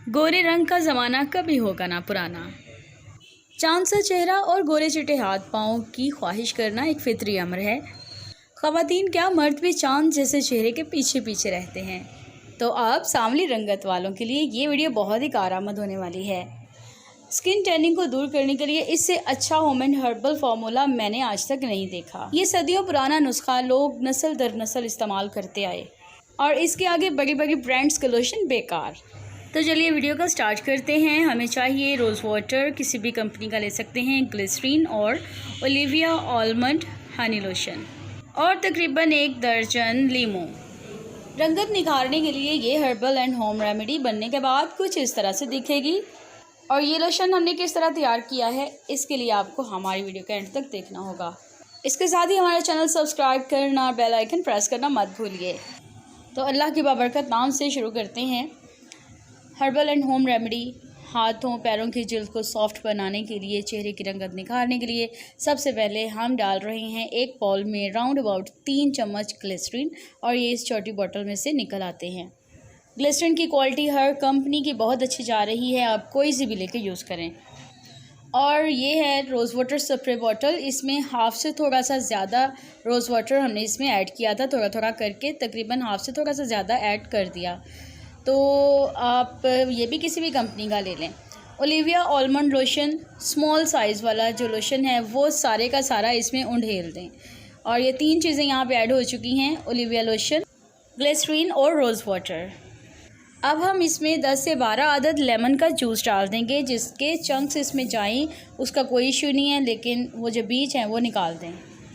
गोरे रंग का ज़माना कभी होगा ना पुराना। चाँद सा चेहरा और गोरे चिटे हाथ पाँव की ख्वाहिश करना एक फितरी अमर है। ख़वातीन क्या मर्द भी चाँद जैसे चेहरे के पीछे पीछे रहते हैं। तो अब सांवली रंगत वालों के लिए ये वीडियो बहुत ही कारआमद होने वाली है। स्किन टैनिंग को दूर करने के लिए इससे अच्छा होममेड हर्बल फार्मूला मैंने आज तक नहीं देखा। ये सदियों पुराना नुस्खा लोग नस्ल दर नस्ल इस्तेमाल करते आए और इसके आगे बड़ी बड़ी ब्रांड्स के लोशन बेकार। तो चलिए वीडियो का स्टार्ट करते हैं। हमें चाहिए रोज़ वाटर, किसी भी कंपनी का ले सकते हैं, ग्लिसरीन और ओलिविया आलमंड हनी लोशन और तकरीबन 1 दर्जन लीमू। रंगत निखारने के लिए ये हर्बल एंड होम रेमेडी बनने के बाद कुछ इस तरह से दिखेगी। और ये लोशन हमने किस तरह तैयार किया है, इसके लिए आपको हमारी वीडियो के एंड तक देखना होगा। इसके साथ ही हमारा चैनल सब्सक्राइब करना और बेल आइकन प्रेस करना मत भूलिए। तो अल्लाह की बाबरकत नाम से शुरू करते हैं। हर्बल एंड होम रेमेडी हाथों पैरों की जिल्द को सॉफ्ट बनाने के लिए, चेहरे की रंगत निखारने के लिए सबसे पहले हम डाल रहे हैं एक बाउल में राउंड अबाउट 3 चम्मच ग्लिसरीन और ये इस छोटी बोतल में से निकल आते हैं। ग्लिसरीन की क्वालिटी हर कंपनी की बहुत अच्छी जा रही है, आप कोई सी भी लेके यूज़ करें। और ये है रोज़ वाटर स्प्रे बॉटल, इसमें हाफ़ से थोड़ा सा ज़्यादा रोज़ वाटर हमने इसमें ऐड किया था, थोड़ा थोड़ा करके तकरीबन हाफ़ से थोड़ा सा ज़्यादा ऐड कर दिया। तो आप ये भी किसी भी कंपनी का ले लें। Olivia almond lotion small size वाला जो लोशन है वो सारे का सारा इसमें उंडेल दें। और ये 3 चीज़ें यहाँ पे ऐड हो चुकी हैं, ओलिविया लोशन, ग्लिसरीन और रोज़ वाटर। अब हम इसमें 10 से 12 अदद लेमन का जूस डाल देंगे, जिसके चंक्स इसमें जाएं उसका कोई इशू नहीं है, लेकिन वो जो बीज हैं वो निकाल दें।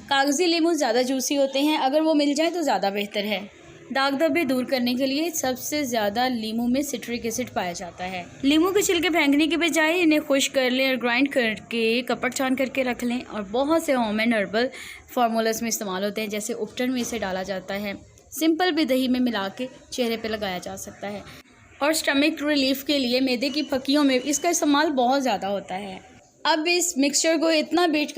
कागज़ी नींबू ज़्यादा जूसी होते हैं, अगर वो मिल जाए तो ज़्यादा बेहतर है। दाग धब्बे दूर करने के लिए सबसे ज़्यादा लीमू में सिट्रिक एसिड पाया जाता है। लीमू के छिलके फेंकने के बजाय इन्हें खुश कर लें और ग्राइंड करके कपड़ छान करके रख लें। और बहुत से होममेड हर्बल फार्मूलास में इस्तेमाल होते हैं, जैसे उपटन में इसे डाला जाता है। सिंपल भी दही में मिला के चेहरे पे लगाया जा सकता है। और स्टमक रिलीफ के लिए मैदे की फक्कियों में इसका इस्तेमाल बहुत ज़्यादा होता है। अब इस मिक्सचर को इतना बीट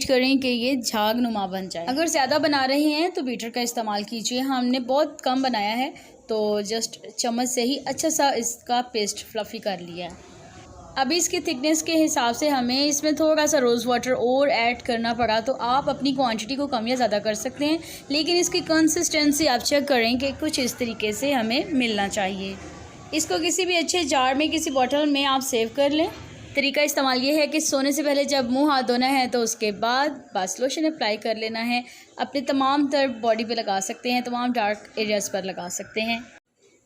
करें कि ये झाग नुमा बन जाए। अगर ज़्यादा बना रहे हैं तो बीटर का इस्तेमाल कीजिए। हमने बहुत कम बनाया है तो जस्ट चम्मच से ही अच्छा सा इसका पेस्ट फ्लफ़ी कर लिया है। अब इसकी थिकनेस के हिसाब से हमें इसमें थोड़ा सा रोज़ वाटर और ऐड करना पड़ा, तो आप अपनी क्वांटिटी को कम या ज़्यादा कर सकते हैं, लेकिन इसकी कंसिस्टेंसी आप चेक करें कि कुछ इस तरीके से हमें मिलना चाहिए। इसको किसी भी अच्छे जार में, किसी बॉटल में आप सेव कर लें। तरीका इस्तेमाल ये है कि सोने से पहले जब मुंह हाथ धोना है तो उसके बाद बस लोशन अप्लाई कर लेना है। अपने तमाम तरफ बॉडी पे लगा सकते हैं, तमाम डार्क एरियाज़ पर लगा सकते हैं।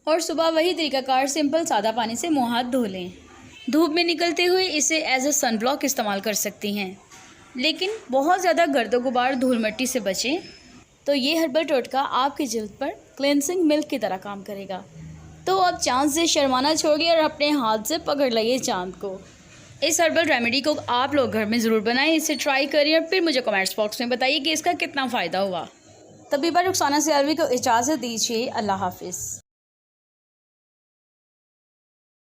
और सुबह वही तरीकाकार सिंपल सादा पानी से मुंह हाथ धो लें। धूप में निकलते हुए इसे एज अ सन ब्लॉक इस्तेमाल कर सकती हैं, लेकिन बहुत ज़्यादा गर्दो गुबार धूल मिट्टी से बचें। तो ये हर्बल टोटका आपकी जल्द पर क्लेंसिंग मिल्क की तरह काम करेगा। तो अब चाँद से शर्माना छोड़िए और अपने हाथ से पकड़ लाइए चाँद को। इस हर्बल रेमेडी को आप लोग घर में ज़रूर बनाएं, इसे ट्राई करिए और फिर मुझे कमेंट्स बॉक्स में बताइए कि इसका कितना फ़ायदा हुआ। तभी पर रुखसाना से अलवी को इजाज़त दीजिए। अल्लाह हाफिज़।